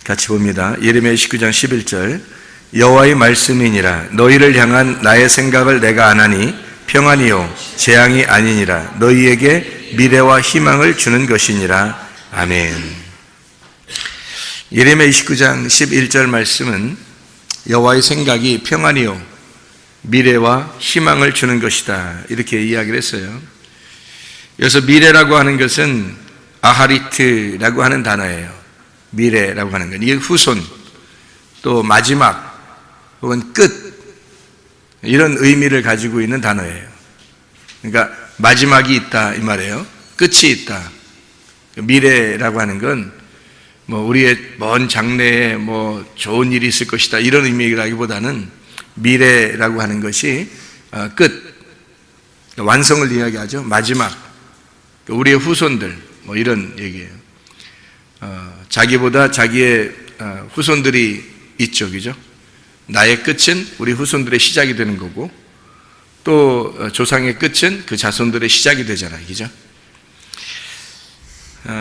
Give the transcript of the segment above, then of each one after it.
같이 봅니다. 예레미야 29장 11절. 여호와의 말씀이니라. 너희를 향한 나의 생각을 내가 아나니 평안이요 재앙이 아니니라. 너희에게 미래와 희망을 주는 것이니라. 아멘. 예레미야 29장 11절 말씀은 여호와의 생각이 평안이요 미래와 희망을 주는 것이다, 이렇게 이야기를 했어요. 여기서 미래라고 하는 것은 아하리트라고 하는 단어예요. 미래라고 하는 건 이게 후손, 또 마지막 혹은 끝, 이런 의미를 가지고 있는 단어예요. 그러니까 마지막이 있다 이 말이에요. 끝이 있다. 미래라고 하는 건 우리의 먼 장래에 좋은 일이 있을 것이다, 이런 의미라기보다는 미래라고 하는 것이 끝, 완성을 이야기하죠. 마지막, 우리의 후손들, 이런 얘기예요. 자기보다 자기의 후손들이 있죠, 그죠? 나의 끝은 우리 후손들의 시작이 되는 거고, 또 조상의 끝은 그 자손들의 시작이 되잖아요, 그죠?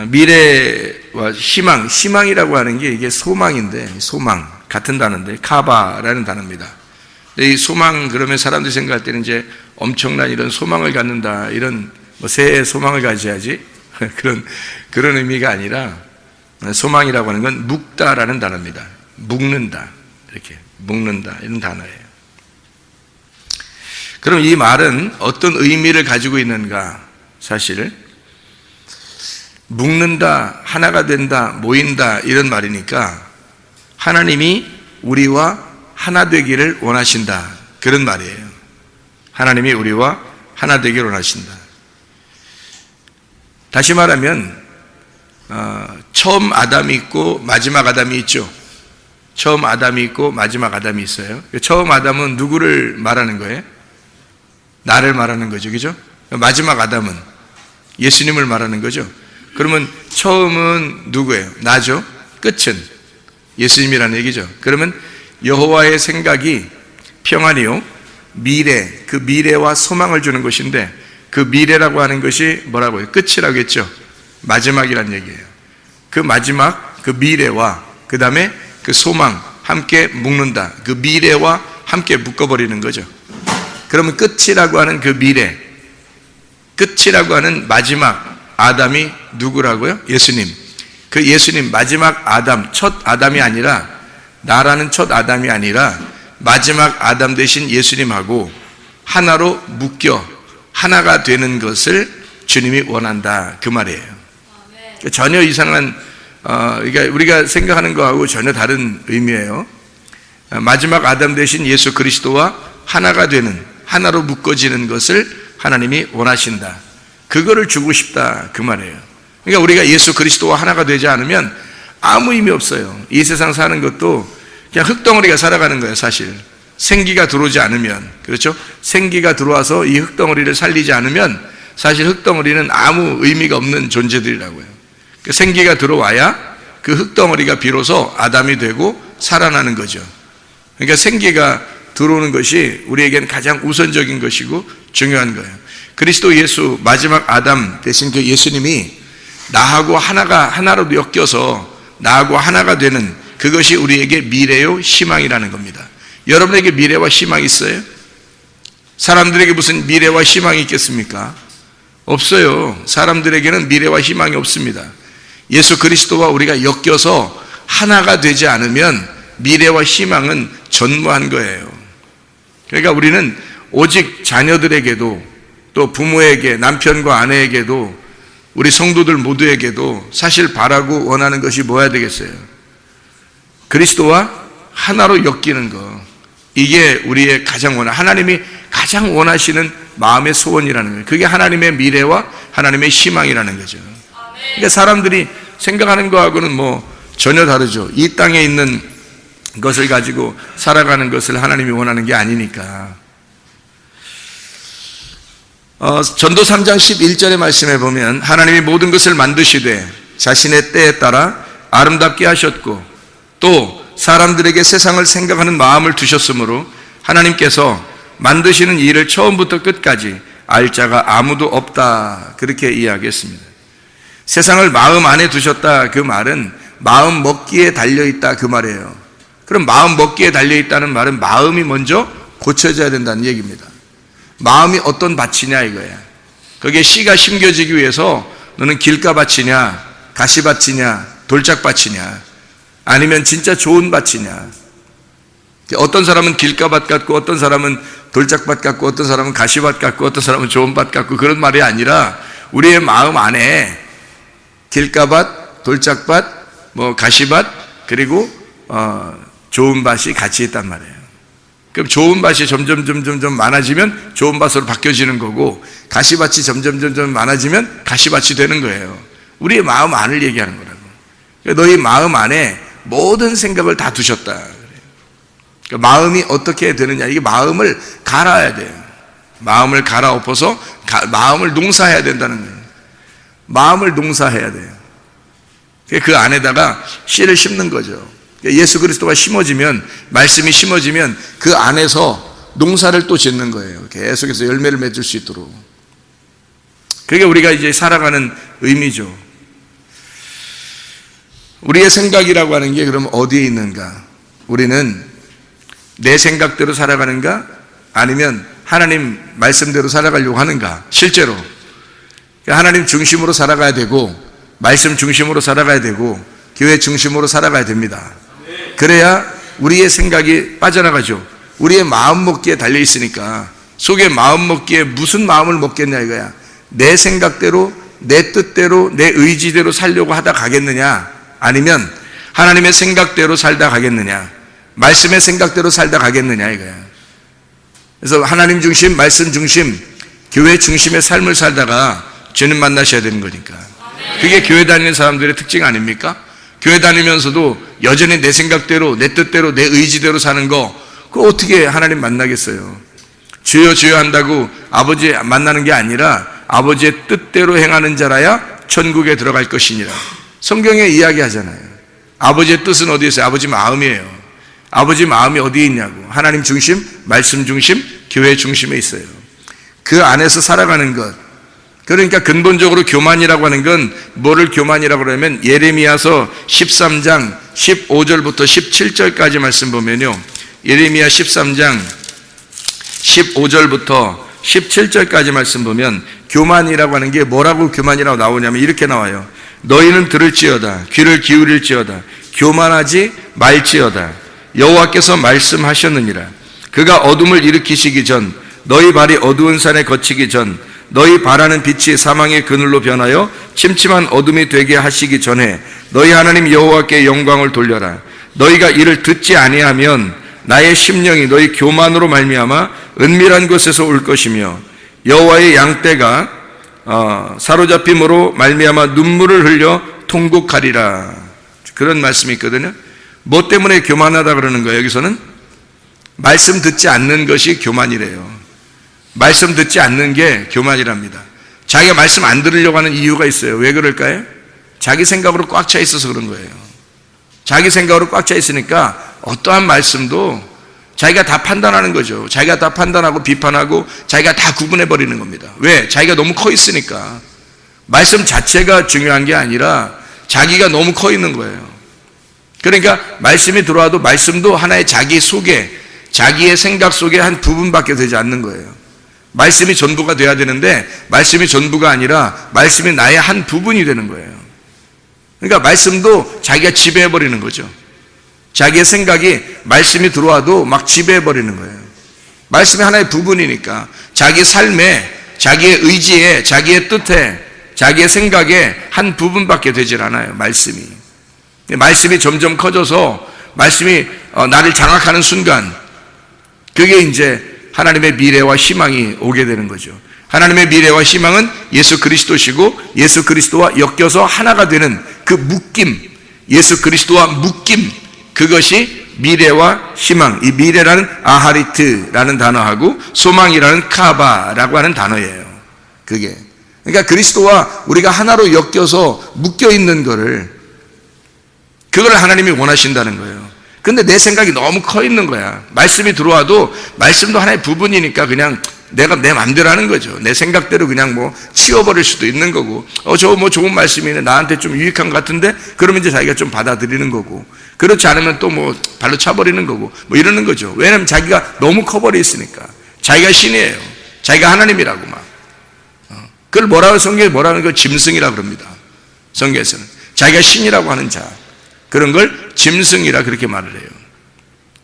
미래와 희망, 희망이라고 하는 게 이게 소망인데, 소망 같은 단어인데 카바라는 단어입니다. 이 소망 그러면 사람들이 생각할 때는 이제 엄청난 이런 소망을 갖는다, 이런 새해 소망을 가져야지 그런 의미가 아니라, 소망이라고 하는 건 묵다라는 단어입니다. 묵는다, 이렇게 묵는다, 이런 단어예요. 그럼 이 말은 어떤 의미를 가지고 있는가? 사실 묵는다, 하나가 된다, 모인다, 이런 말이니까 하나님이 우리와 하나 되기를 원하신다, 그런 말이에요. 하나님이 우리와 하나 되기를 원하신다. 다시 말하면 처음 아담이 있고 마지막 아담이 있죠. 처음 아담이 있고 마지막 아담이 있어요. 처음 아담은 누구를 말하는 거예요? 나를 말하는 거죠, 그죠? 마지막 아담은 예수님을 말하는 거죠. 그러면 처음은 누구예요? 나죠. 끝은 예수님이라는 얘기죠. 그러면 여호와의 생각이 평안이요 미래, 그 미래와 소망을 주는 것인데, 그 미래라고 하는 것이 뭐라고요? 끝이라고 했죠. 마지막이란 얘기예요. 그 마지막, 그 미래와 그 다음에 그 소망 함께 묶는다. 그 미래와 함께 묶어버리는 거죠. 그러면 끝이라고 하는 그 미래, 끝이라고 하는 마지막 아담이 누구라고요? 예수님. 그 예수님, 마지막 아담, 첫 아담이 아니라, 나라는 첫 아담이 아니라 마지막 아담 대신 예수님하고 하나로 묶여 하나가 되는 것을 주님이 원한다, 그 말이에요. 전혀 이상한, 그러니까 우리가 생각하는 거하고 전혀 다른 의미예요. 마지막 아담 대신 예수 그리스도와 하나가 되는, 하나로 묶어지는 것을 하나님이 원하신다, 그거를 주고 싶다, 그 말이에요. 그러니까 우리가 예수 그리스도와 하나가 되지 않으면 아무 의미 없어요. 이 세상 사는 것도 그냥 흙덩어리가 살아가는 거예요, 사실. 생기가 들어오지 않으면, 그렇죠? 생기가 들어와서 이 흙덩어리를 살리지 않으면 사실 흙덩어리는 아무 의미가 없는 존재들이라고요. 그 생기가 들어와야 그 흙덩어리가 비로소 아담이 되고 살아나는 거죠. 그러니까 생기가 들어오는 것이 우리에게는 가장 우선적인 것이고 중요한 거예요. 그리스도 예수, 마지막 아담 대신 그 예수님이 나하고 하나로 엮여서 나하고 하나가 되는, 그것이 우리에게 미래요 희망이라는 겁니다. 여러분에게 미래와 희망이 있어요? 사람들에게 무슨 미래와 희망이 있겠습니까? 없어요. 사람들에게는 미래와 희망이 없습니다. 예수 그리스도와 우리가 엮여서 하나가 되지 않으면 미래와 희망은 전무한 거예요. 그러니까 우리는 오직 자녀들에게도, 또 부모에게, 남편과 아내에게도, 우리 성도들 모두에게도 사실 바라고 원하는 것이 뭐야 되겠어요? 그리스도와 하나로 엮이는 거. 이게 우리의 하나님이 가장 원하시는 마음의 소원이라는 거예요. 그게 하나님의 미래와 하나님의 희망이라는 거죠. 그러니까 사람들이 생각하는 거하고는 전혀 다르죠. 이 땅에 있는 것을 가지고 살아가는 것을 하나님이 원하는 게 아니니까. 전도 3장 11절의 말씀에 보면 하나님이 모든 것을 만드시되 자신의 때에 따라 아름답게 하셨고, 또 사람들에게 세상을 생각하는 마음을 두셨으므로 하나님께서 만드시는 일을 처음부터 끝까지 알 자가 아무도 없다, 그렇게 이야기했습니다. 세상을 마음 안에 두셨다, 그 말은 마음 먹기에 달려있다 그 말이에요. 그럼 마음 먹기에 달려있다는 말은 마음이 먼저 고쳐져야 된다는 얘기입니다. 마음이 어떤 밭이냐 이거야. 거기에 씨가 심겨지기 위해서 너는 길가밭이냐 가시밭이냐 돌짝밭이냐 아니면 진짜 좋은 밭이냐. 어떤 사람은 길가밭 같고 어떤 사람은 돌짝밭 같고 어떤 사람은 가시밭 같고 어떤 사람은 좋은 밭 같고 그런 말이 아니라 우리의 마음 안에 길가밭, 돌짝밭, 가시밭 그리고 좋은 밭이 같이 있단 말이에요. 그럼 좋은 밭이 점점 많아지면 좋은 밭으로 바뀌어지는 거고 가시밭이 점점 많아지면 가시밭이 되는 거예요. 우리의 마음 안을 얘기하는 거라고. 너희 마음 안에 모든 생각을 다 두셨다. 그러니까 마음이 어떻게 되느냐. 이게 마음을 갈아야 돼요. 마음을 갈아엎어서 마음을 농사해야 된다는 거예요. 마음을 농사해야 돼요. 그 안에다가 씨를 심는 거죠. 예수 그리스도가 심어지면, 말씀이 심어지면 그 안에서 농사를 또 짓는 거예요. 계속해서 열매를 맺을 수 있도록. 그게 우리가 이제 살아가는 의미죠. 우리의 생각이라고 하는 게 그럼 어디에 있는가? 우리는 내 생각대로 살아가는가? 아니면 하나님 말씀대로 살아가려고 하는가? 실제로 하나님 중심으로 살아가야 되고 말씀 중심으로 살아가야 되고 교회 중심으로 살아가야 됩니다. 그래야 우리의 생각이 빠져나가죠. 우리의 마음 먹기에 달려 있으니까. 속에 마음 먹기에 무슨 마음을 먹겠냐 이거야. 내 생각대로 내 뜻대로 내 의지대로 살려고 하다 가겠느냐, 아니면 하나님의 생각대로 살다 가겠느냐, 말씀의 생각대로 살다 가겠느냐 이거야. 그래서 하나님 중심, 말씀 중심, 교회 중심의 삶을 살다가 주님 만나셔야 되는 거니까. 그게 교회 다니는 사람들의 특징 아닙니까? 교회 다니면서도 여전히 내 생각대로 내 뜻대로 내 의지대로 사는 거, 그거 어떻게 하나님 만나겠어요? 주여 주여 한다고 아버지 만나는 게 아니라 아버지의 뜻대로 행하는 자라야 천국에 들어갈 것이니라. 성경에 이야기하잖아요. 아버지의 뜻은 어디에 있어요? 아버지 마음이에요. 아버지 마음이 어디에 있냐고. 하나님 중심, 말씀 중심, 교회 중심에 있어요. 그 안에서 살아가는 것. 그러니까 근본적으로 교만이라고 하는 건 뭐를 교만이라고 그러면 예레미야서 13장 15절부터 17절까지 말씀 보면요. 예레미야 13장 15절부터 17절까지 말씀 보면 교만이라고 하는 게 뭐라고 교만이라고 나오냐면 이렇게 나와요. 너희는 들을지어다. 귀를 기울일지어다. 교만하지 말지어다. 여호와께서 말씀하셨느니라. 그가 어둠을 일으키시기 전, 너희 발이 어두운 산에 거치기 전, 너희 바라는 빛이 사망의 그늘로 변하여 침침한 어둠이 되게 하시기 전에 너희 하나님 여호와께 영광을 돌려라. 너희가 이를 듣지 아니하면 나의 심령이 너희 교만으로 말미암아 은밀한 곳에서 울 것이며 여호와의 양떼가 사로잡힘으로 말미암아 눈물을 흘려 통곡하리라. 그런 말씀이 있거든요. 뭐 때문에 교만하다 그러는 거예요? 여기서는 말씀 듣지 않는 것이 교만이래요. 말씀 듣지 않는 게 교만이랍니다. 자기가 말씀 안 들으려고 하는 이유가 있어요. 왜 그럴까요? 자기 생각으로 꽉 차 있어서 그런 거예요. 자기 생각으로 꽉 차 있으니까 어떠한 말씀도 자기가 다 판단하는 거죠. 자기가 다 판단하고 비판하고 자기가 다 구분해 버리는 겁니다. 왜? 자기가 너무 커 있으니까. 말씀 자체가 중요한 게 아니라 자기가 너무 커 있는 거예요. 그러니까 말씀이 들어와도 말씀도 하나의 자기 속에, 자기의 생각 속에 한 부분밖에 되지 않는 거예요. 말씀이 전부가 돼야 되는데 말씀이 전부가 아니라 말씀이 나의 한 부분이 되는 거예요. 그러니까 말씀도 자기가 지배해버리는 거죠. 자기의 생각이 말씀이 들어와도 막 지배해버리는 거예요. 말씀이 하나의 부분이니까 자기 삶에, 자기의 의지에, 자기의 뜻에, 자기의 생각에 한 부분밖에 되질 않아요. 말씀이 점점 커져서 말씀이 나를 장악하는 순간 그게 이제 하나님의 미래와 희망이 오게 되는 거죠. 하나님의 미래와 희망은 예수 그리스도시고 예수 그리스도와 엮여서 하나가 되는 그 묶임, 예수 그리스도와 묶임, 그것이 미래와 희망. 이 미래라는 아하리트라는 단어하고 소망이라는 카바라고 하는 단어예요. 그게. 그러니까 그리스도와 우리가 하나로 엮여서 묶여 있는 거를, 그걸 하나님이 원하신다는 거예요. 근데 내 생각이 너무 커 있는 거야. 말씀이 들어와도 말씀도 하나의 부분이니까 그냥 내가 내 맘대로 하는 거죠. 내 생각대로 그냥 뭐 치워버릴 수도 있는 거고, 저거 뭐 좋은 말씀이네, 나한테 좀 유익한 것 같은데, 그러면 이제 자기가 좀 받아들이는 거고, 그렇지 않으면 또 뭐 발로 차버리는 거고, 뭐 이러는 거죠. 왜냐면 자기가 너무 커버려 있으니까. 자기가 신이에요. 자기가 하나님이라고 막. 그걸 뭐라고, 성경에 뭐라고 하는 걸 짐승이라고 그럽니다. 성경에서는. 자기가 신이라고 하는 자. 그런 걸 짐승이라 그렇게 말을 해요.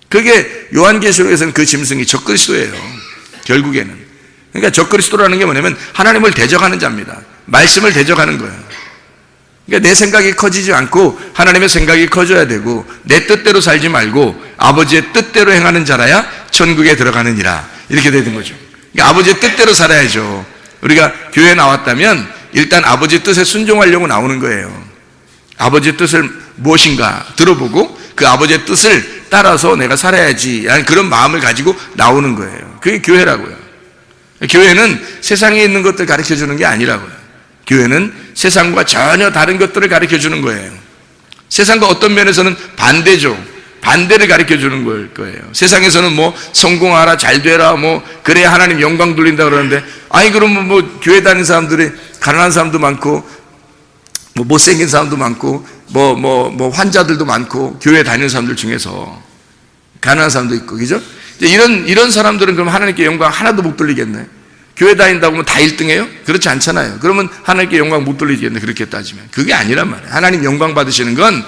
그게 요한계시록에서는 그 짐승이 적그리스도예요. 결국에는. 그러니까 적그리스도라는 게 뭐냐면 하나님을 대적하는 자입니다. 말씀을 대적하는 거예요. 그러니까 내 생각이 커지지 않고 하나님의 생각이 커져야 되고, 내 뜻대로 살지 말고 아버지의 뜻대로 행하는 자라야 천국에 들어가느니라. 이렇게 되는 거죠. 그러니까 아버지의 뜻대로 살아야죠. 우리가 교회에 나왔다면 일단 아버지의 뜻에 순종하려고 나오는 거예요. 아버지의 뜻을 무엇인가 들어보고 그 아버지의 뜻을 따라서 내가 살아야지 라는 그런 마음을 가지고 나오는 거예요. 그게 교회라고요. 교회는 세상에 있는 것들 가르쳐 주는 게 아니라고요. 교회는 세상과 전혀 다른 것들을 가르쳐 주는 거예요. 세상과 어떤 면에서는 반대죠. 반대를 가르쳐 주는 거예요. 세상에서는 뭐 성공하라, 잘 되라, 뭐 그래야 하나님 영광 돌린다 그러는데, 아니 그러면 뭐 교회 다니는 사람들이 가난한 사람도 많고, 뭐 못생긴 사람도 많고, 뭐 환자들도 많고, 교회 다니는 사람들 중에서 가난한 사람도 있고, 그죠? 이런 사람들은 그럼 하나님께 영광 하나도 못 돌리겠네. 교회 다닌다고 하면 다 1등해요? 그렇지 않잖아요. 그러면 하나님께 영광 못 돌리겠네, 그렇게 따지면. 그게 아니란 말이에요. 하나님 영광 받으시는 건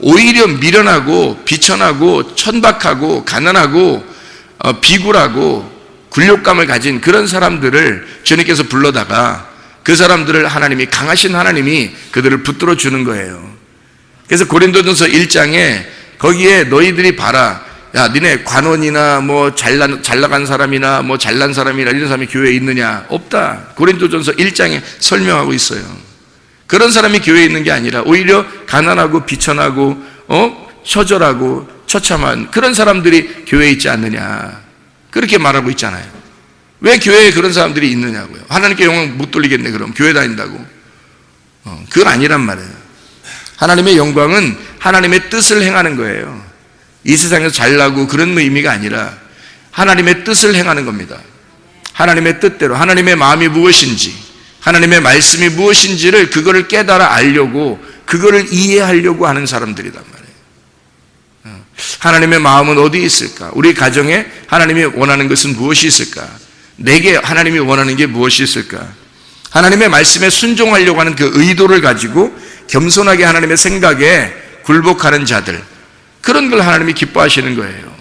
오히려 미련하고 비천하고 천박하고 가난하고 비굴하고 굴욕감을 가진 그런 사람들을 주님께서 불러다가 그 사람들을 하나님이, 강하신 하나님이 그들을 붙들어 주는 거예요. 그래서 고린도전서 1장에 거기에 너희들이 봐라, 야 니네 관원이나 뭐 잘 나간 사람이나 뭐 잘난 사람이나 이런 사람이 교회에 있느냐? 없다. 고린도전서 1장에 설명하고 있어요. 그런 사람이 교회에 있는 게 아니라 오히려 가난하고 비천하고 처절하고 처참한 그런 사람들이 교회에 있지 않느냐, 그렇게 말하고 있잖아요. 왜 교회에 그런 사람들이 있느냐고요. 하나님께 영광 못 돌리겠네 그럼 교회 다닌다고. 그건 아니란 말이에요. 하나님의 영광은 하나님의 뜻을 행하는 거예요. 이 세상에서 잘나고 그런 의미가 아니라 하나님의 뜻을 행하는 겁니다. 하나님의 뜻대로, 하나님의 마음이 무엇인지, 하나님의 말씀이 무엇인지를 그거를 깨달아 알려고, 그거를 이해하려고 하는 사람들이란 말이에요. 하나님의 마음은 어디 있을까? 우리 가정에 하나님이 원하는 것은 무엇이 있을까? 내게 하나님이 원하는 게 무엇이 있을까? 하나님의 말씀에 순종하려고 하는 그 의도를 가지고 겸손하게 하나님의 생각에 굴복하는 자들, 그런 걸 하나님이 기뻐하시는 거예요.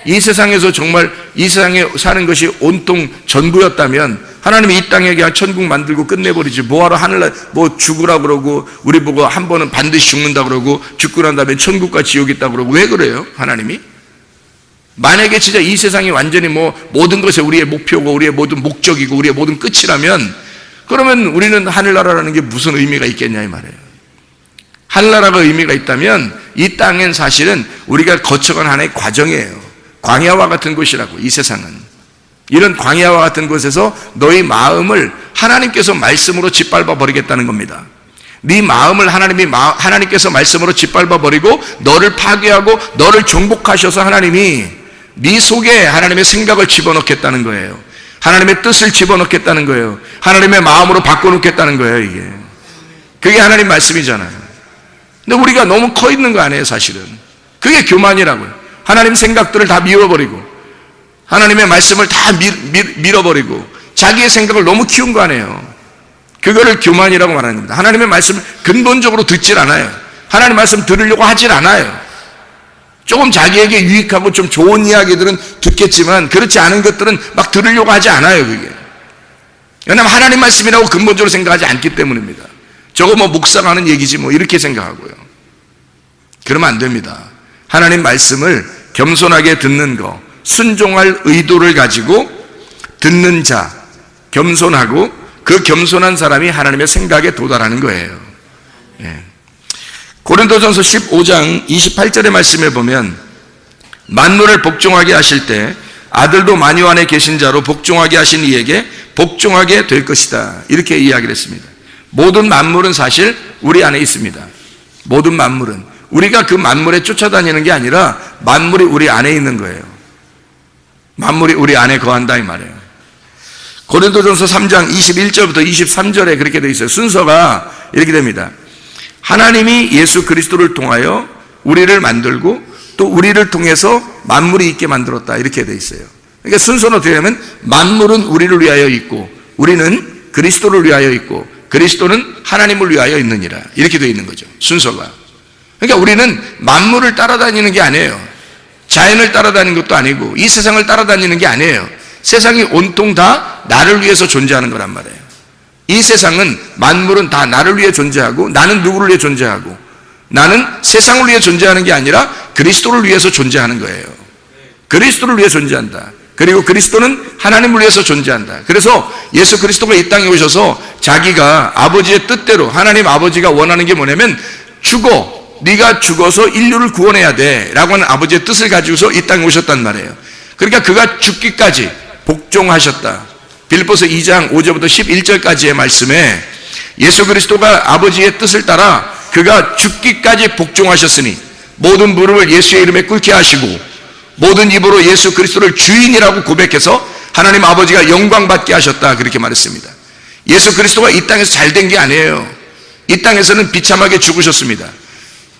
이 세상에서 정말 이 세상에 사는 것이 온통 전부였다면 하나님이 이 땅에 그냥 천국 만들고 끝내버리지, 뭐하러 하늘날 뭐 죽으라 그러고 우리 보고 한 번은 반드시 죽는다 그러고 죽고 난 다음에 천국과 지옥 있다 그러고 왜 그래요? 하나님이? 만약에 진짜 이 세상이 완전히 뭐 모든 것에 우리의 목표고 우리의 모든 목적이고 우리의 모든 끝이라면, 그러면 우리는 하늘나라라는 게 무슨 의미가 있겠냐 이 말이에요. 하늘나라가 의미가 있다면 이 땅엔 사실은 우리가 거쳐간 하나의 과정이에요. 광야와 같은 곳이라고. 이 세상은 이런 광야와 같은 곳에서 너희 마음을 하나님께서 말씀으로 짓밟아 버리겠다는 겁니다. 네 마음을 하나님께서 말씀으로 짓밟아 버리고 너를 파괴하고 너를 정복하셔서 하나님이 네 속에 하나님의 생각을 집어넣겠다는 거예요. 하나님의 뜻을 집어넣겠다는 거예요. 하나님의 마음으로 바꿔놓겠다는 거예요. 이게 그게 하나님 말씀이잖아요. 근데 우리가 너무 커 있는 거 아니에요, 사실은. 그게 교만이라고요. 하나님 생각들을 다 미워버리고 하나님의 말씀을 다 밀어버리고 자기의 생각을 너무 키운 거 아니에요. 그거를 교만이라고 말하는 겁니다. 하나님의 말씀을 근본적으로 듣질 않아요. 하나님 말씀 들으려고 하질 않아요. 조금 자기에게 유익하고 좀 좋은 이야기들은 듣겠지만 그렇지 않은 것들은 막 들으려고 하지 않아요. 그게 왜냐하면 하나님 말씀이라고 근본적으로 생각하지 않기 때문입니다. 저거 뭐 목사가 하는 얘기지 뭐 이렇게 생각하고요. 그러면 안 됩니다. 하나님 말씀을 겸손하게 듣는 거, 순종할 의도를 가지고 듣는 자, 겸손하고 그 겸손한 사람이 하나님의 생각에 도달하는 거예요. 예. 고린도전서 15장 28절의 말씀에 보면 만물을 복종하게 하실 때 아들도 만유 안에 계신 자로 복종하게 하신 이에게 복종하게 될 것이다, 이렇게 이야기를 했습니다. 모든 만물은 사실 우리 안에 있습니다. 모든 만물은 우리가 그 만물에 쫓아다니는 게 아니라 만물이 우리 안에 있는 거예요. 만물이 우리 안에 거한다 이 말이에요. 고린도전서 3장 21절부터 23절에 그렇게 되어 있어요. 순서가 이렇게 됩니다. 하나님이 예수 그리스도를 통하여 우리를 만들고 또 우리를 통해서 만물이 있게 만들었다, 이렇게 되어 있어요. 그러니까 순서는 어떻게 되냐면 만물은 우리를 위하여 있고 우리는 그리스도를 위하여 있고 그리스도는 하나님을 위하여 있느니라, 이렇게 되어 있는 거죠, 순서가. 그러니까 우리는 만물을 따라다니는 게 아니에요. 자연을 따라다니는 것도 아니고 이 세상을 따라다니는 게 아니에요. 세상이 온통 다 나를 위해서 존재하는 거란 말이에요. 이 세상은, 만물은 다 나를 위해 존재하고 나는 누구를 위해 존재하고 나는 세상을 위해 존재하는 게 아니라 그리스도를 위해서 존재하는 거예요. 그리스도를 위해 존재한다. 그리고 그리스도는 하나님을 위해서 존재한다. 그래서 예수 그리스도가 이 땅에 오셔서 자기가 아버지의 뜻대로, 하나님 아버지가 원하는 게 뭐냐면 네가 죽어서 인류를 구원해야 돼 라고 하는 아버지의 뜻을 가지고서 이 땅에 오셨단 말이에요. 그러니까 그가 죽기까지 복종하셨다. 빌립보서 2장 5절부터 11절까지의 말씀에 예수 그리스도가 아버지의 뜻을 따라 그가 죽기까지 복종하셨으니 모든 무릎을 예수의 이름에 꿇게 하시고 모든 입으로 예수 그리스도를 주인이라고 고백해서 하나님 아버지가 영광받게 하셨다, 그렇게 말했습니다. 예수 그리스도가 이 땅에서 잘된 게 아니에요. 이 땅에서는 비참하게 죽으셨습니다.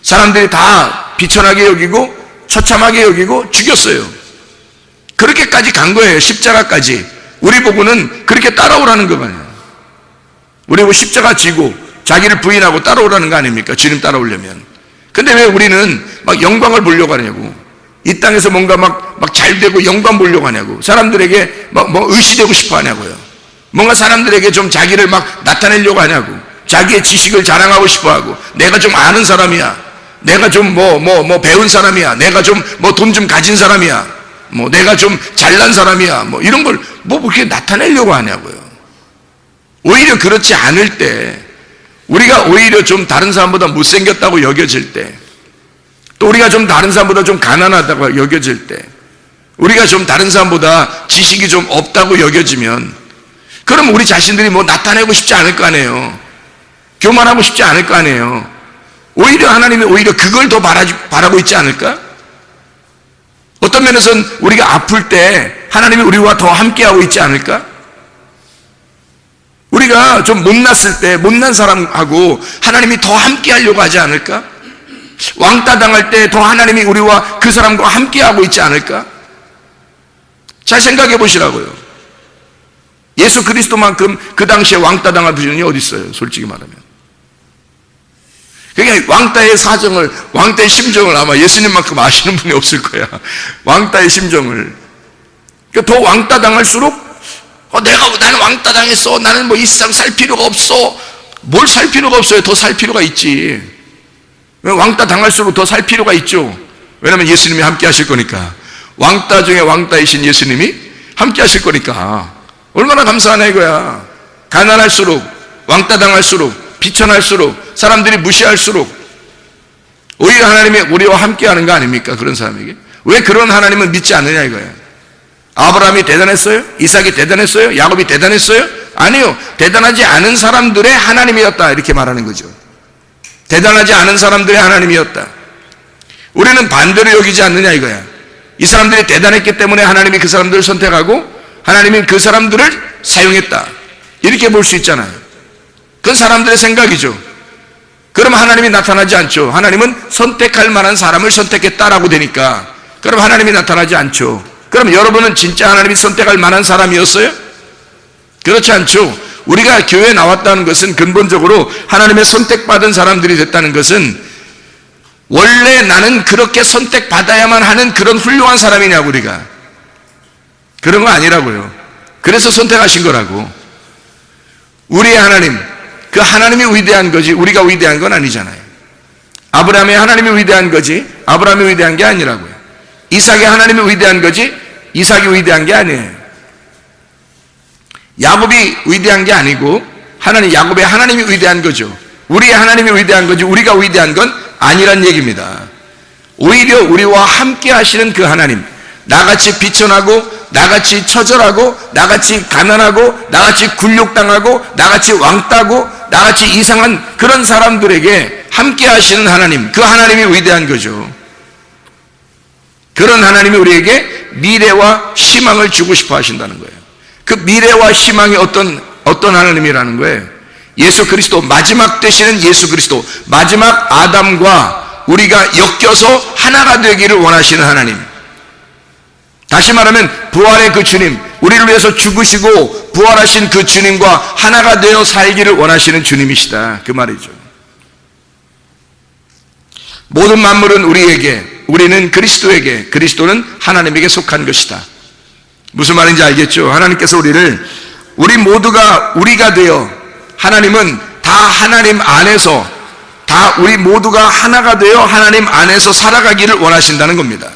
사람들이 다 비천하게 여기고 처참하게 여기고 죽였어요. 그렇게까지 간 거예요. 십자가까지. 우리 보고는 그렇게 따라오라는 거예요. 우리 보고 십자가 지고 자기를 부인하고 따라오라는 거 아닙니까? 주님 따라오려면. 근데 왜 우리는 막 영광을 보려고 하냐고. 이 땅에서 뭔가 막 잘 되고 영광 보려고 하냐고. 사람들에게 뭐 의시되고 싶어 하냐고요. 뭔가 사람들에게 좀 자기를 막 나타내려고 하냐고. 자기의 지식을 자랑하고 싶어 하고, 내가 좀 아는 사람이야, 내가 좀 배운 사람이야, 내가 좀 돈 좀 가진 사람이야, 내가 좀 잘난 사람이야, 이런 걸 그렇게 나타내려고 하냐고요. 오히려 그렇지 않을 때, 우리가 오히려 좀 다른 사람보다 못생겼다고 여겨질 때, 또 우리가 좀 다른 사람보다 좀 가난하다고 여겨질 때, 우리가 좀 다른 사람보다 지식이 좀 없다고 여겨지면, 그럼 우리 자신들이 나타내고 싶지 않을 거 아니에요. 교만하고 싶지 않을 거 아니에요. 오히려 하나님이 오히려 그걸 더 바라고 있지 않을까? 어떤 면에서는 우리가 아플 때 하나님이 우리와 더 함께하고 있지 않을까? 우리가 좀 못났을 때 못난 사람하고 하나님이 더 함께하려고 하지 않을까? 왕따 당할 때 더 하나님이 우리와 그 사람과 함께하고 있지 않을까? 잘 생각해 보시라고요. 예수 그리스도만큼 그 당시에 왕따 당할 분이 어디 있어요? 솔직히 말하면. 그러니까 왕따의 사정을, 왕따의 심정을 아마 예수님만큼 아시는 분이 없을 거야. 왕따의 심정을. 그러니까 더 왕따 당할수록 나는 왕따 당했어, 나는 이 세상 살 필요가 없어. 뭘 살 필요가 없어요? 더 살 필요가 있지. 왕따 당할수록 더 살 필요가 있죠. 왜냐하면 예수님이 함께 하실 거니까. 왕따 중에 왕따이신 예수님이 함께 하실 거니까. 얼마나 감사하나 이거야. 가난할수록, 왕따 당할수록, 비천할수록, 사람들이 무시할수록 오히려 하나님이 우리와 함께하는 거 아닙니까? 그런 사람에게. 왜 그런 하나님은 믿지 않느냐 이거야. 아브라함이 대단했어요? 이삭이 대단했어요? 야곱이 대단했어요? 아니요. 대단하지 않은 사람들의 하나님이었다, 이렇게 말하는 거죠. 대단하지 않은 사람들의 하나님이었다. 우리는 반대로 여기지 않느냐 이거야. 이 사람들이 대단했기 때문에 하나님이 그 사람들을 선택하고 하나님이 그 사람들을 사용했다, 이렇게 볼 수 있잖아요. 그건 사람들의 생각이죠. 그럼 하나님이 나타나지 않죠. 하나님은 선택할 만한 사람을 선택했다라고 되니까 그럼 하나님이 나타나지 않죠. 그럼 여러분은 진짜 하나님이 선택할 만한 사람이었어요? 그렇지 않죠. 우리가 교회에 나왔다는 것은 근본적으로 하나님의 선택받은 사람들이 됐다는 것은 원래 나는 그렇게 선택받아야만 하는 그런 훌륭한 사람이냐고. 우리가 그런 거 아니라고요. 그래서 선택하신 거라고. 우리의 하나님, 그 하나님이 위대한 거지 우리가 위대한 건 아니잖아요. 아브라함의 하나님이 위대한 거지 아브라함이 위대한 게 아니라고요. 이삭의 하나님이 위대한 거지 이삭이 위대한 게 아니에요. 야곱이 위대한 게 아니고 야곱의 하나님이 위대한 거죠. 우리의 하나님이 위대한 거지 우리가 위대한 건 아니란 얘기입니다. 오히려 우리와 함께 하시는 그 하나님, 나같이 비천하고 나같이 처절하고 나같이 가난하고 나같이 굴욕당하고 나같이 왕따고 나같이 이상한 그런 사람들에게 함께 하시는 하나님, 그 하나님이 위대한 거죠. 그런 하나님이 우리에게 미래와 희망을 주고 싶어 하신다는 거예요. 그 미래와 희망이 어떤 하나님이라는 거예요? 예수 그리스도, 마지막 되시는 예수 그리스도, 마지막 아담과 우리가 엮여서 하나가 되기를 원하시는 하나님. 다시 말하면 부활의 그 주님, 우리를 위해서 죽으시고 부활하신 그 주님과 하나가 되어 살기를 원하시는 주님이시다, 그 말이죠. 모든 만물은 우리에게, 우리는 그리스도에게, 그리스도는 하나님에게 속한 것이다. 무슨 말인지 알겠죠? 하나님께서 우리 모두가 우리가 되어, 하나님은 다 하나님 안에서, 다 우리 모두가 하나가 되어 하나님 안에서 살아가기를 원하신다는 겁니다.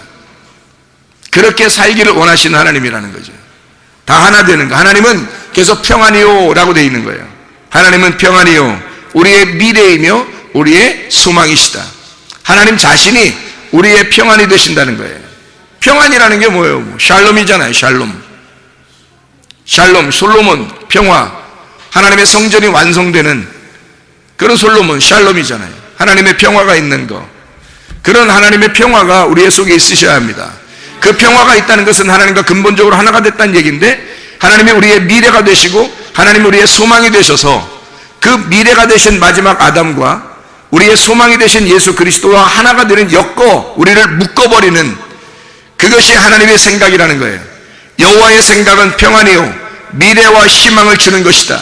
그렇게 살기를 원하시는 하나님이라는 거죠. 다 하나 되는 거. 하나님은 계속 평안이요 라고 되어 있는 거예요. 하나님은 평안이요, 우리의 미래이며 우리의 소망이시다. 하나님 자신이 우리의 평안이 되신다는 거예요. 평안이라는 게 뭐예요? 샬롬이잖아요. 샬롬, 솔로몬, 평화. 하나님의 성전이 완성되는 그런 솔로몬, 샬롬이잖아요. 하나님의 평화가 있는 거. 그런 하나님의 평화가 우리의 속에 있으셔야 합니다. 그 평화가 있다는 것은 하나님과 근본적으로 하나가 됐다는 얘기인데, 하나님이 우리의 미래가 되시고 하나님이 우리의 소망이 되셔서 그 미래가 되신 마지막 아담과 우리의 소망이 되신 예수 그리스도와 하나가 되는, 엮어 우리를 묶어버리는, 그것이 하나님의 생각이라는 거예요. 여호와의 생각은 평안이요 미래와 희망을 주는 것이다.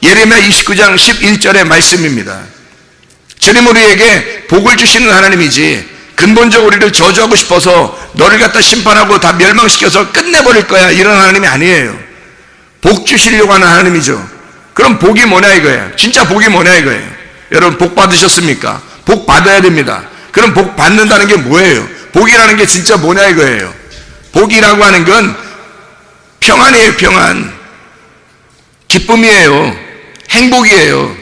예레미야 29장 11절의 말씀입니다. 주님 우리에게 복을 주시는 하나님이지, 근본적으로 우리를 저주하고 싶어서 너를 갖다 심판하고 다 멸망시켜서 끝내버릴 거야, 이런 하나님이 아니에요. 복 주시려고 하는 하나님이죠. 그럼 복이 뭐냐 이거예요. 진짜 복이 뭐냐 이거예요. 여러분, 복 받으셨습니까? 복 받아야 됩니다. 그럼 복 받는다는 게 뭐예요? 복이라는 게 진짜 뭐냐 이거예요. 복이라고 하는 건 평안이에요. 평안, 기쁨이에요. 행복이에요.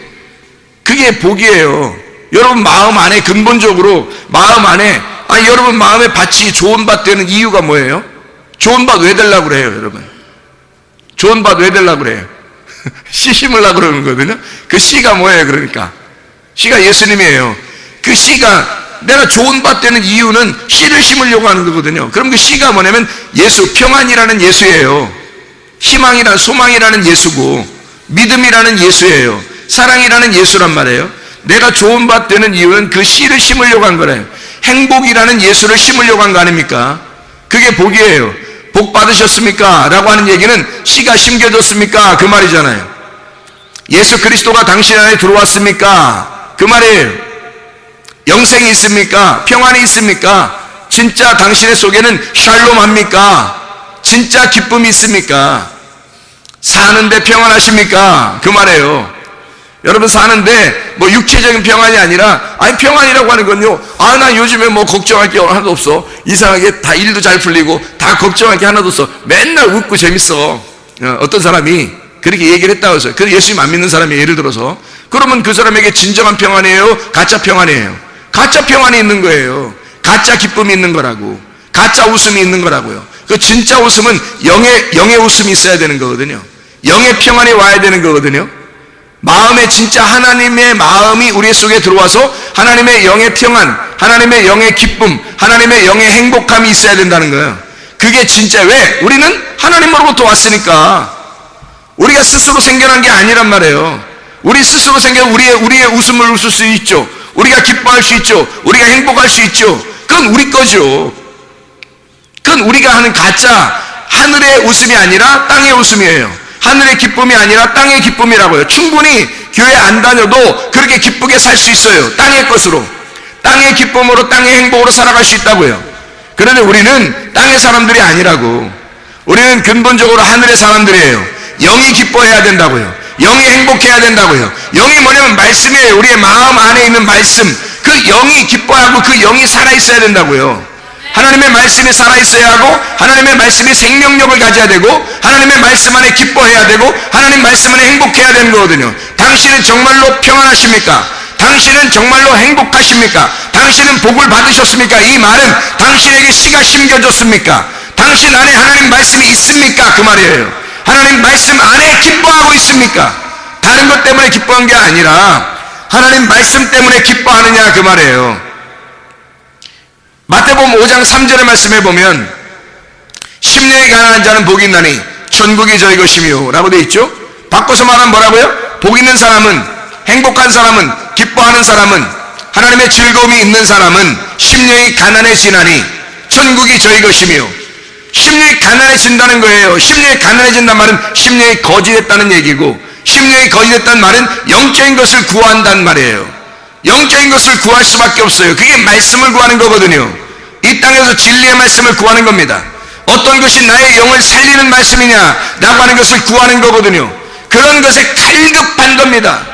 그게 복이에요. 여러분 마음 안에, 근본적으로 마음 안에, 여러분 마음에 밭이 좋은 밭 되는 이유가 뭐예요? 좋은 밭 왜 되려고 그래요, 여러분? 좋은 밭 왜 되려고 그래요? 씨 심으려고 그러는 거거든요. 그 씨가 뭐예요, 그러니까? 씨가 예수님이에요. 그 씨가, 내가 좋은 밭 되는 이유는 씨를 심으려고 하는 거거든요. 그럼 그 씨가 뭐냐면 예수, 평안이라는 예수예요. 희망이라는, 소망이라는 예수고, 믿음이라는 예수예요. 사랑이라는 예수란 말이에요. 내가 좋은 밭 되는 이유는 그 씨를 심으려고 한 거래요. 행복이라는 예수를 심으려고 한 거 아닙니까? 그게 복이에요. 복 받으셨습니까? 라고 하는 얘기는 씨가 심겨졌습니까? 그 말이잖아요. 예수 그리스도가 당신 안에 들어왔습니까? 그 말이에요. 영생이 있습니까? 평안이 있습니까? 진짜 당신의 속에는 샬롬합니까? 진짜 기쁨이 있습니까? 사는데 평안하십니까? 그 말이에요. 여러분, 사는데 뭐 육체적인 평안이 아니라, 평안이라고 하는 건요, 나 요즘에 뭐 걱정할 게 하나도 없어. 이상하게 다 일도 잘 풀리고 다 걱정할 게 하나도 없어. 맨날 웃고 재밌어. 어떤 사람이 그렇게 얘기를 했다고 해서, 그 예수님 안 믿는 사람이 예를 들어서, 그러면 그 사람에게 진정한 평안이에요? 가짜 평안이에요? 가짜 평안이 있는 거예요. 가짜 기쁨이 있는 거라고. 가짜 웃음이 있는 거라고요. 그 진짜 웃음은 영의 웃음이 있어야 되는 거거든요. 영의 평안이 와야 되는 거거든요. 마음에 진짜 하나님의 마음이 우리 속에 들어와서 하나님의 영의 평안, 하나님의 영의 기쁨, 하나님의 영의 행복함이 있어야 된다는 거예요. 그게 진짜, 왜? 우리는 하나님으로부터 왔으니까. 우리가 스스로 생겨난 게 아니란 말이에요. 우리 스스로 생겨 우리의 웃음을 웃을 수 있죠. 우리가 기뻐할 수 있죠. 우리가 행복할 수 있죠. 그건 우리 거죠. 그건 우리가 하는 가짜 하늘의 웃음이 아니라 땅의 웃음이에요. 하늘의 기쁨이 아니라 땅의 기쁨이라고요. 충분히 교회 안 다녀도 그렇게 기쁘게 살 수 있어요. 땅의 것으로, 땅의 기쁨으로, 땅의 행복으로 살아갈 수 있다고요. 그런데 우리는 땅의 사람들이 아니라고. 우리는 근본적으로 하늘의 사람들이에요. 영이 기뻐해야 된다고요. 영이 행복해야 된다고요. 영이 뭐냐면 말씀이에요. 우리의 마음 안에 있는 말씀, 그 영이 기뻐하고 그 영이 살아있어야 된다고요. 하나님의 말씀이 살아있어야 하고, 하나님의 말씀이 생명력을 가져야 되고, 하나님의 말씀 안에 기뻐해야 되고, 하나님 말씀 안에 행복해야 되는 거거든요. 당신은 정말로 평안하십니까? 당신은 정말로 행복하십니까? 당신은 복을 받으셨습니까? 이 말은 당신에게 씨가 심겨졌습니까? 당신 안에 하나님 말씀이 있습니까? 그 말이에요. 하나님 말씀 안에 기뻐하고 있습니까? 다른 것 때문에 기뻐한 게 아니라 하나님 말씀 때문에 기뻐하느냐, 그 말이에요. 마태복음 5장 3절의 말씀에 보면, 심령이 가난한 자는 복이 있나니 천국이 저희 것이며 라고 되어 있죠. 바꿔서 말하면 뭐라고요? 복 있는 사람은, 행복한 사람은, 기뻐하는 사람은, 하나님의 즐거움이 있는 사람은 심령이 가난해지나니 천국이 저희 것이며, 심령이 가난해진다는 거예요. 심령이 가난해진다는 말은 심령이 거짓했다는 얘기고, 심령이 거짓했다는 말은 영적인 것을 구한다는 말이에요. 영적인 것을 구할 수밖에 없어요. 그게 말씀을 구하는 거거든요. 이 땅에서 진리의 말씀을 구하는 겁니다. 어떤 것이 나의 영을 살리는 말씀이냐 라고 하는 것을 구하는 거거든요. 그런 것에 갈급한 겁니다.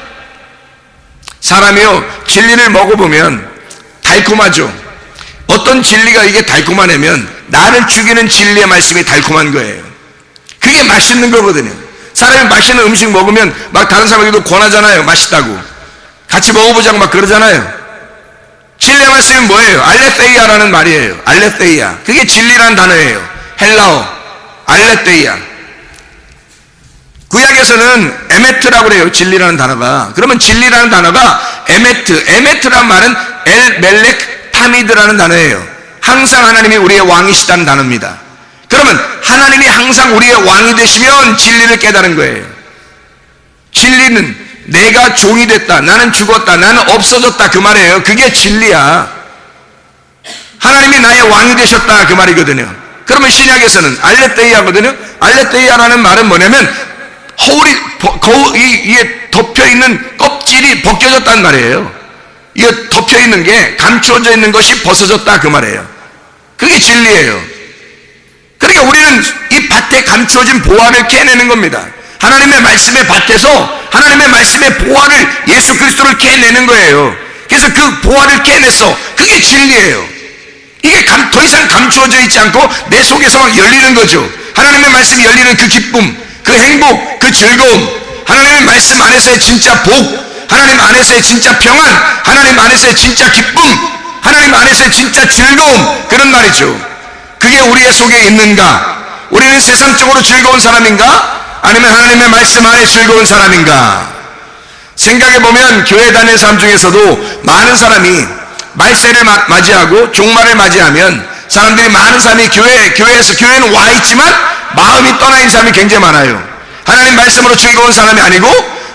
사람이요, 진리를 먹어보면 달콤하죠. 어떤 진리가 이게 달콤하냐면 나를 죽이는 진리의 말씀이 달콤한 거예요. 그게 맛있는 거거든요. 사람이 맛있는 음식 먹으면 막 다른 사람에게도 권하잖아요. 맛있다고. 같이 먹어보자고 막 그러잖아요. 진리의 말씀이 뭐예요? 알레테이아라는 말이에요. 알레테이아. 그게 진리라는 단어예요. 헬라어 알레테이아. 구약에서는 에메트라고 그래요. 진리라는 단어가. 그러면 진리라는 단어가 에메트라는 말은 엘 멜렉 타미드라는 단어예요. 항상 하나님이 우리의 왕이시다는 단어입니다. 그러면 하나님이 항상 우리의 왕이 되시면 진리를 깨달은 거예요. 진리는 내가 종이 됐다, 나는 죽었다, 나는 없어졌다, 그 말이에요. 그게 진리야. 하나님이 나의 왕이 되셨다, 그 말이거든요. 그러면 신약에서는 알레테이아거든요. 알레테이아라는 말은 뭐냐면 이게 덮여있는 껍질이 벗겨졌다는 말이에요. 이게 덮여있는 게, 감추어져 있는 것이 벗어졌다, 그 말이에요. 그게 진리예요. 그러니까 우리는 이 밭에 감추어진 보화를 깨내는 겁니다. 하나님의 말씀의 밭에서 하나님의 말씀의 보화를, 예수 그리스도를 깨내는 거예요. 그래서 그 보화를 깨내서, 그게 진리예요. 이게 더 이상 감추어져 있지 않고 내 속에서 열리는 거죠. 하나님의 말씀이 열리는 그 기쁨, 그 행복, 그 즐거움, 하나님의 말씀 안에서의 진짜 복, 하나님 안에서의 진짜 평안, 하나님 안에서의 진짜 기쁨, 하나님 안에서의 진짜 즐거움, 그런 말이죠. 그게 우리의 속에 있는가? 우리는 세상적으로 즐거운 사람인가? 아니면 하나님의 말씀 안에 즐거운 사람인가? 생각해보면 교회 다니는 사람 중에서도 많은 사람이 말세를 맞이하고 종말을 맞이하면 사람들이, 많은 사람이 교회는 와 있지만 마음이 떠나 있는 사람이 굉장히 많아요. 하나님 말씀으로 즐거운 사람이 아니고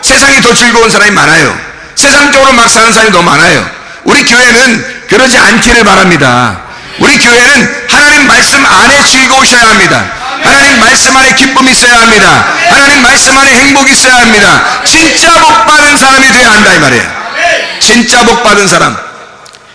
세상이 더 즐거운 사람이 많아요. 세상적으로 막 사는 사람이 너무 많아요. 우리 교회는 그러지 않기를 바랍니다. 우리 교회는 하나님 말씀 안에 즐거우셔야 합니다. 하나님 말씀 안에 기쁨이 있어야 합니다. 하나님 말씀 안에 행복이 있어야 합니다. 진짜 복 받은 사람이 되어야 한다, 이 말이에요. 진짜 복 받은 사람.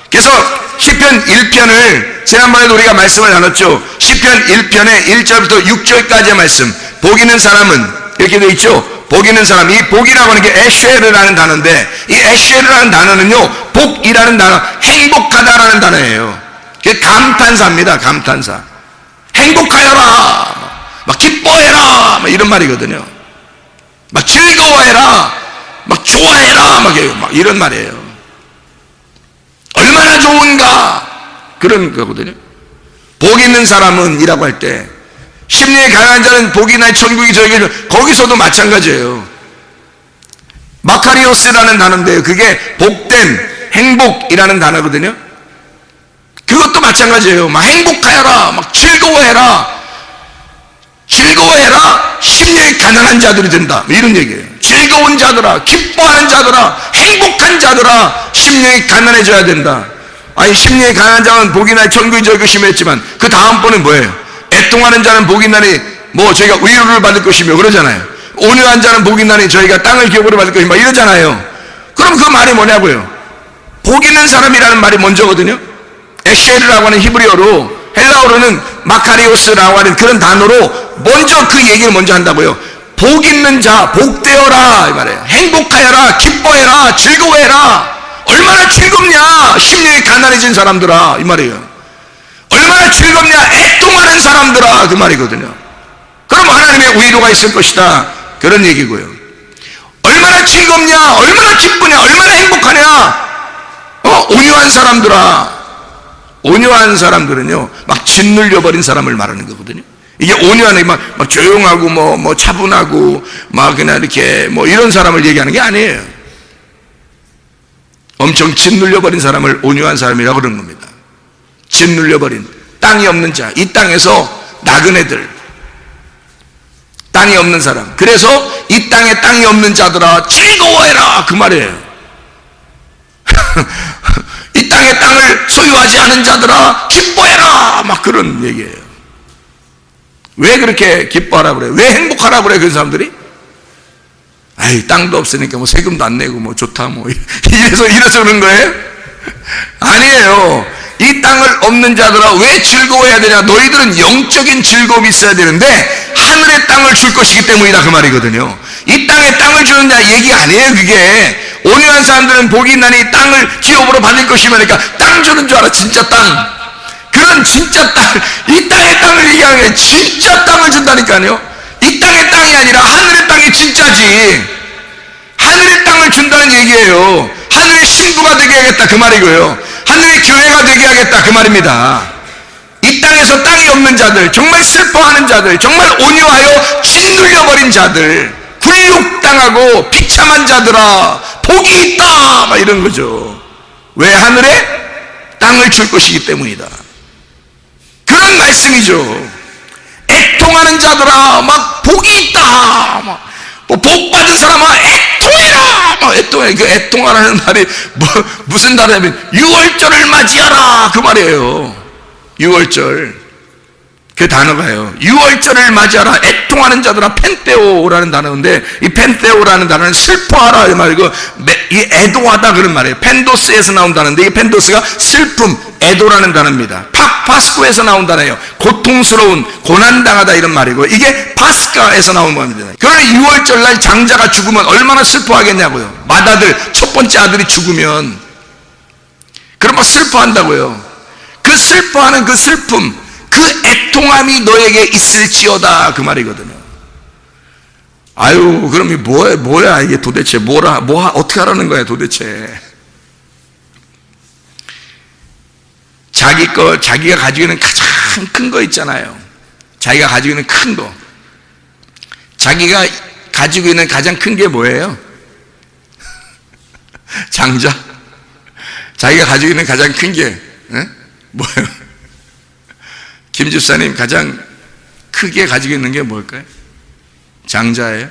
그래서 시편 1편을 지난번에도 우리가 말씀을 나눴죠. 시편 1편의 1절부터 6절까지의 말씀. 복 있는 사람은 이렇게 되어 있죠. 복 있는 사람. 이 복이라고 하는 게 에쉐르라는 단어인데, 이 에쉐르라는 단어는요, 복이라는 단어, 행복하다라는 단어예요. 그게 감탄사입니다. 감탄사. 행복하여라, 막 기뻐해라, 막 이런 말이거든요. 막 즐거워해라, 막 좋아해라, 막 이런 말이에요. 얼마나 좋은가, 그런 거거든요. 복 있는 사람은 이라고 할 때, 심령이 가난한 자는 복이 나의 천국이 저에게, 거기서도 마찬가지예요. 마카리오스라는 단어인데요, 그게 복된, 행복이라는 단어거든요. 그것도 마찬가지예요. 막 행복하여라, 막 즐거워해라, 즐거워해라, 심령이 가난한 자들이 된다, 이런 얘기예요. 즐거운 자들아, 기뻐하는 자들아, 행복한 자들아, 심령이 가난해져야 된다. 아니, 심령이 가난한 자는 복이 나니 천국이 저희 것이며 했지만, 그 다음 번은 뭐예요? 애통하는 자는 복이 나니 뭐 저희가 위로를 받을 것이며 그러잖아요. 온유한 자는 복이 나니 저희가 땅을 기업으로 받을 것이며 이러잖아요. 그럼 그 말이 뭐냐고요? 복 있는 사람이라는 말이 먼저거든요. 에쉐르라고 하는 히브리어로, 헬라어로는 마카리오스라고 하는 그런 단어로 먼저 그 얘기를 먼저 한다고요. 복 있는 자, 복되어라, 이 말이에요. 행복하여라, 기뻐해라, 즐거워해라. 얼마나 즐겁냐, 심령이 가난해진 사람들아, 이 말이에요. 얼마나 즐겁냐, 애통하는 사람들아, 그 말이거든요. 그럼 하나님의 위로가 있을 것이다, 그런 얘기고요. 얼마나 즐겁냐, 얼마나 기쁘냐, 얼마나 행복하냐, 온유한 사람들아. 온유한 사람들은요, 막 짓눌려버린 사람을 말하는 거거든요. 이게 온유한, 막 조용하고, 뭐 차분하고, 막 그냥 이렇게, 뭐 이런 사람을 얘기하는 게 아니에요. 엄청 짓눌려버린 사람을 온유한 사람이라고 그러는 겁니다. 짓눌려버린, 땅이 없는 자, 이 땅에서 나그네들, 땅이 없는 사람. 그래서 이 땅에 땅이 없는 자들아 즐거워해라 그 말이에요. 이 땅에 땅을 소유하지 않은 자들아 기뻐해라 막 그런 얘기예요. 왜 그렇게 기뻐하라 그래? 왜 행복하라 그래 그 사람들이? 아이 땅도 없으니까 뭐 세금도 안 내고 뭐 좋다 뭐 이래서 그런 거예요? 아니에요. 이 땅을 없는 자들아 왜 즐거워해야 되냐? 너희들은 영적인 즐거움이 있어야 되는데 하늘의 땅을 줄 것이기 때문이다 그 말이거든요. 이 땅에 땅을 주는 자 얘기 아니에요. 그게 온유한 사람들은 복이 있나니 땅을 기업으로 받을 것이면니까 땅 주는 줄 알아. 진짜 땅. 그런 진짜 땅, 이 땅의 땅을 얘기하는 게 진짜 땅을 준다니까요. 이 땅의 땅이 아니라 하늘의 땅이 진짜지. 하늘의 땅을 준다는 얘기예요. 하늘의 신부가 되게 하겠다 그 말이고요. 하늘의 교회가 되게 하겠다 그 말입니다. 이 땅에서 땅이 없는 자들, 정말 슬퍼하는 자들, 정말 온유하여 짓눌려버린 자들, 굴욕당하고 비참한 자들아 복이 있다 막 이런 거죠. 왜? 하늘에 땅을 줄 것이기 때문이다. 그런 말씀이죠. 애통하는 자들아 막 복이 있다 막 뭐 복 받은 사람아 애통해라 막 애통해. 그 애통하라는 말이 무슨 단어냐면 6월절을 맞이하라 그 말이에요. 6월절 그 단어가요. 6월절을 맞이하라. 애통하는 자들아 펜테오라는 단어인데 이 펜테오라는 단어는 슬퍼하라 이 말이고 이 애도하다 그런 말이에요. 펜도스에서 나온 단어인데 이 펜도스가 슬픔, 애도라는 단어입니다. 파스코에서 나온 단어예요. 고통스러운, 고난당하다 이런 말이고 이게 파스카에서 나온 겁니다. 그러나 6월절날 장자가 죽으면 얼마나 슬퍼하겠냐고요. 맏아들, 첫 번째 아들이 죽으면 그럼 막 슬퍼한다고요. 그 슬퍼하는 그 슬픔, 그 애통함이 너에게 있을지어다 그 말이거든요. 아유 그럼 이 뭐야 이게 도대체 어떻게 하라는 거야 도대체. 자기가 가지고 있는 가장 큰 거 있잖아요. 자기가 가지고 있는 큰 거. 자기가 가지고 있는 가장 큰 게 뭐예요? 장자. 자기가 가지고 있는 가장 큰 게 뭐예요? 김 집사님 가장 크게 가지고 있는 게 뭘까요? 장자예요?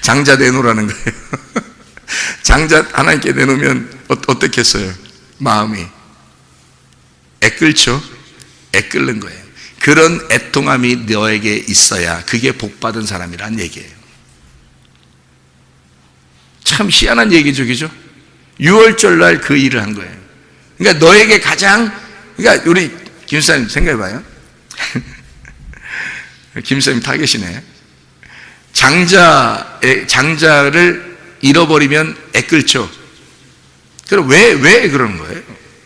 장자 내놓으라는 거예요. 장자 하나님께 내놓으면 어떻겠어요? 마음이 애끓죠? 애끓는 거예요. 그런 애통함이 너에게 있어야 그게 복받은 사람이란 얘기예요. 참 희한한 얘기죠, 그죠? 6월절날 그 일을 한 거예요. 그러니까 너에게 가장, 그러니까 우리 김사님 생각해봐요. 김사님 다 계시네. 장자를 잃어버리면 애끓죠. 그럼 왜 그러는 거예요?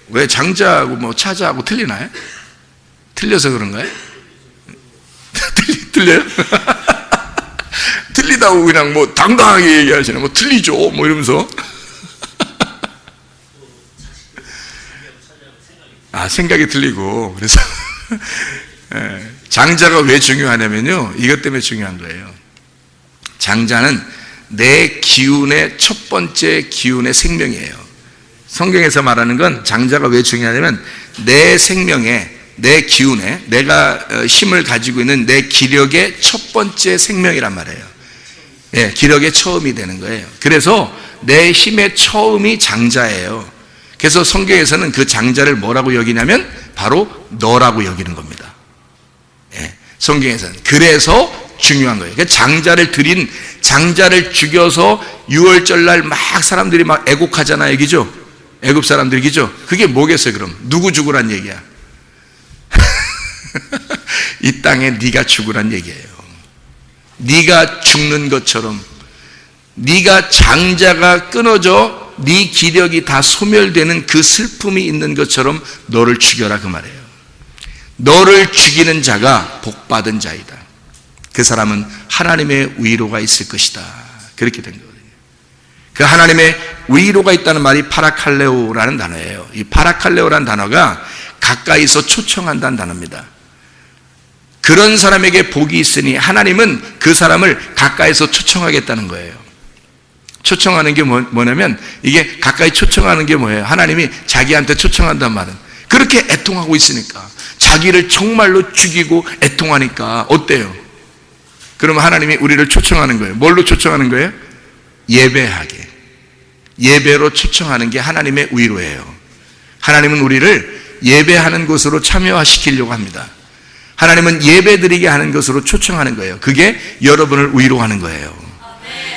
왜 장자하고 뭐 차자하고 틀리나요? 틀려서 그런가요? 틀려요? 틀리다고 그냥 뭐 당당하게 얘기하시네. 뭐 틀리죠. 뭐 이러면서. 생각이 틀리고. 그래서 장자가 왜 중요하냐면요. 이것 때문에 중요한 거예요. 장자는 내 기운의 첫 번째 기운의 생명이에요. 성경에서 말하는 건 장자가 왜 중요하냐면 내 생명에, 내 기운에, 내가 힘을 가지고 있는 내 기력의 첫 번째 생명이란 말이에요. 예, 기력의 처음이 되는 거예요. 그래서 내 힘의 처음이 장자예요. 그래서 성경에서는 그 장자를 뭐라고 여기냐면 바로 너라고 여기는 겁니다. 예, 성경에서는. 그래서 중요한 거예요. 그러니까 장자를 죽여서 6월절날 막 사람들이 막 애곡하잖아요. 그죠? 애굽 사람들이 그죠? 그게 뭐겠어요 그럼? 누구 죽으란 얘기야? 이 땅에 네가 죽으란 얘기예요. 네가 죽는 것처럼, 네가 장자가 끊어져 네 기력이 다 소멸되는 그 슬픔이 있는 것처럼 너를 죽여라 그 말이에요. 너를 죽이는 자가 복받은 자이다. 그 사람은 하나님의 위로가 있을 것이다. 그렇게 된 거거든요. 그 하나님의 위로가 있다는 말이 파라칼레오라는 단어예요. 이 파라칼레오라는 단어가 가까이서 초청한다는 단어입니다. 그런 사람에게 복이 있으니 하나님은 그 사람을 가까이서 초청하겠다는 거예요. 초청하는 게 뭐냐면 이게 가까이 초청하는 게 뭐예요? 하나님이 자기한테 초청한단 말은 그렇게 애통하고 있으니까 자기를 정말로 죽이고 애통하니까 어때요? 그러면 하나님이 우리를 초청하는 거예요. 뭘로 초청하는 거예요? 예배하게. 예배로 초청하는 게 하나님의 의로예요. 하나님은 우리를 예배하는 곳으로 참여시키려고 합니다. 하나님은 예배드리게 하는 것으로 초청하는 거예요. 그게 여러분을 위로하는 거예요.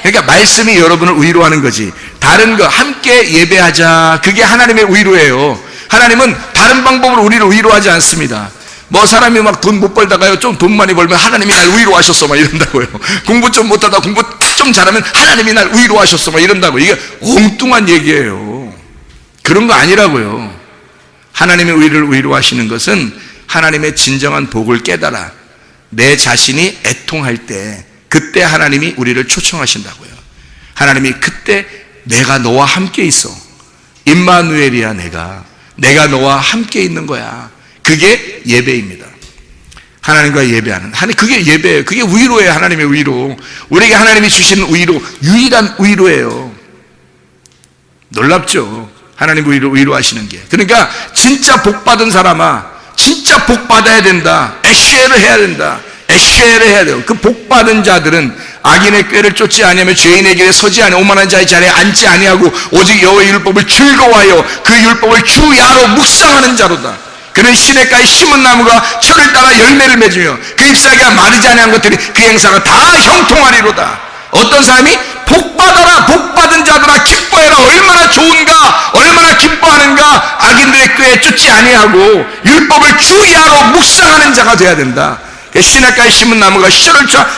그러니까 말씀이 여러분을 위로하는 거지. 다른 거 함께 예배하자. 그게 하나님의 위로예요. 하나님은 다른 방법으로 우리를 위로하지 않습니다. 뭐 사람이 막 돈 못 벌다가요, 좀 돈 많이 벌면 하나님이 날 위로하셨어 막 이런다고요. 공부 좀 못하다 공부 좀 잘하면 하나님이 날 위로하셨어 막 이런다고. 이게 엉뚱한 얘기예요. 그런 거 아니라고요. 하나님의 우리를 위로하시는 것은 하나님의 진정한 복을 깨달아 내 자신이 애통할 때, 그때 하나님이 우리를 초청하신다고요. 하나님이 그때 내가 너와 함께 있어. 임마누엘이야. 내가 너와 함께 있는 거야. 그게 예배입니다. 하나님과 예배하는, 그게 예배예요. 그게 위로예요. 하나님의 위로. 우리에게 하나님이 주시는 위로, 유일한 위로예요. 놀랍죠? 하나님 위로하시는 게. 그러니까 진짜 복받은 사람아, 진짜 복받아야 된다. 애쉬에를 해야 된다. 애쉬에를 해야 돼요. 그 복받은 자들은 악인의 꾀를 쫓지 아니하며 죄인의 길에 서지 아니하며 오만한 자의 자리에 앉지 아니하고 오직 여호와의 율법을 즐거워하여 그 율법을 주야로 묵상하는 자로다. 그는 시냇가에 심은 나무가 철을 따라 열매를 맺으며 그 잎사귀가 마르지 아니한 것들이 그 행사가 다 형통하리로다. 어떤 사람이 복받아라, 복받은 자들아 기뻐해라. 얼마나 좋은가, 얼마나 기뻐하는가. 악인들의 꾀에 쫓지 아니하고 율법을 주야로 묵상하는 자가 돼야 된다. 시냇가에 심은 나무가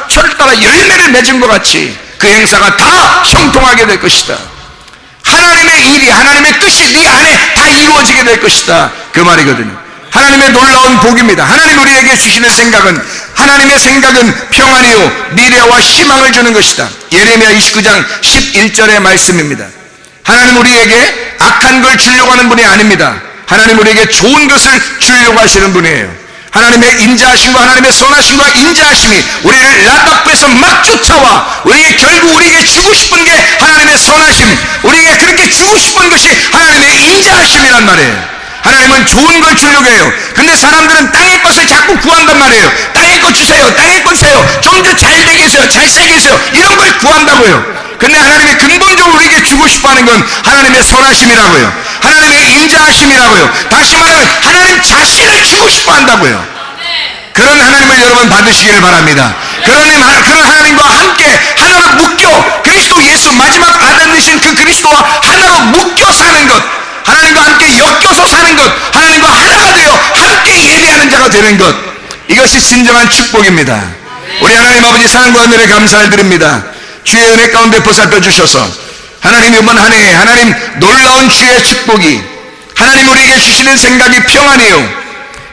철을 따라 열매를 맺은 것 같이 그 행사가 다 형통하게 될 것이다. 하나님의 일이, 하나님의 뜻이 네 안에 다 이루어지게 될 것이다. 그 말이거든요. 하나님의 놀라운 복입니다. 하나님 우리에게 주시는 생각은, 하나님의 생각은 평안이요 미래와 희망을 주는 것이다. 예레미야 29장 11절의 말씀입니다. 하나님 우리에게 악한 걸 주려고 하는 분이 아닙니다. 하나님 우리에게 좋은 것을 주려고 하시는 분이에요. 하나님의 인자하심과 하나님의 선하심과 인자하심이 우리를 라답에서 막 쫓아와 결국 우리에게 주고 싶은 게 하나님의 선하심, 우리에게 그렇게 주고 싶은 것이 하나님의 인자하심이란 말이에요. 하나님은 좋은 걸 주려고 해요. 근데 사람들은 땅의 것을 자꾸 구한단 말이에요. 땅의 것 주세요. 땅의 것 주세요. 좀 더 잘되게 해서요. 잘살게 해서요. 이런 걸 구한다고요. 근데 하나님이 근본적으로 우리에게 주고 싶어하는 건 하나님의 선하심이라고요. 하나님의 인자하심이라고요. 다시 말하면 하나님 자신을 주고 싶어한다고요. 그런 하나님을 여러분 받으시기를 바랍니다. 그런 하나님과 함께 하나로 묶여, 그리스도 예수 마지막 아담 되신 그 그리스도와 하나로 묶여 사는 것, 하나님과 함께 엮여서 사는 것, 하나님과 하나가 되어 함께 예배하는 자가 되는 것, 이것이 진정한 축복입니다. 우리 하나님 아버지 사랑과 은혜를 감사를 드립니다. 주의 은혜 가운데 보살펴 주셔서 하나님 이번 한 해 하나님 놀라운 주의 축복이, 하나님 우리에게 주시는 생각이 평안이요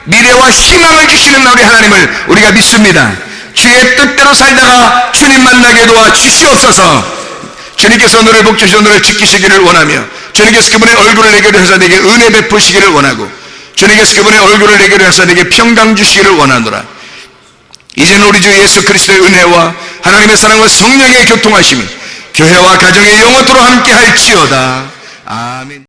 미래와 희망을 주시는 우리 하나님을 우리가 믿습니다. 주의 뜻대로 살다가 주님 만나게 도와 주시옵소서. 주님께서 너를 복주시고 너를 지키시기를 원하며, 주님께서 그분의 얼굴을 내게 하사 내게 은혜 베푸시기를 원하고, 주님께서 그분의 얼굴을 내게 하사 내게 평강 주시기를 원하노라. 이제는 우리 주 예수 그리스도의 은혜와 하나님의 사랑과 성령의 교통하심이 교회와 가정의 영원토록 함께 할지어다. 아멘.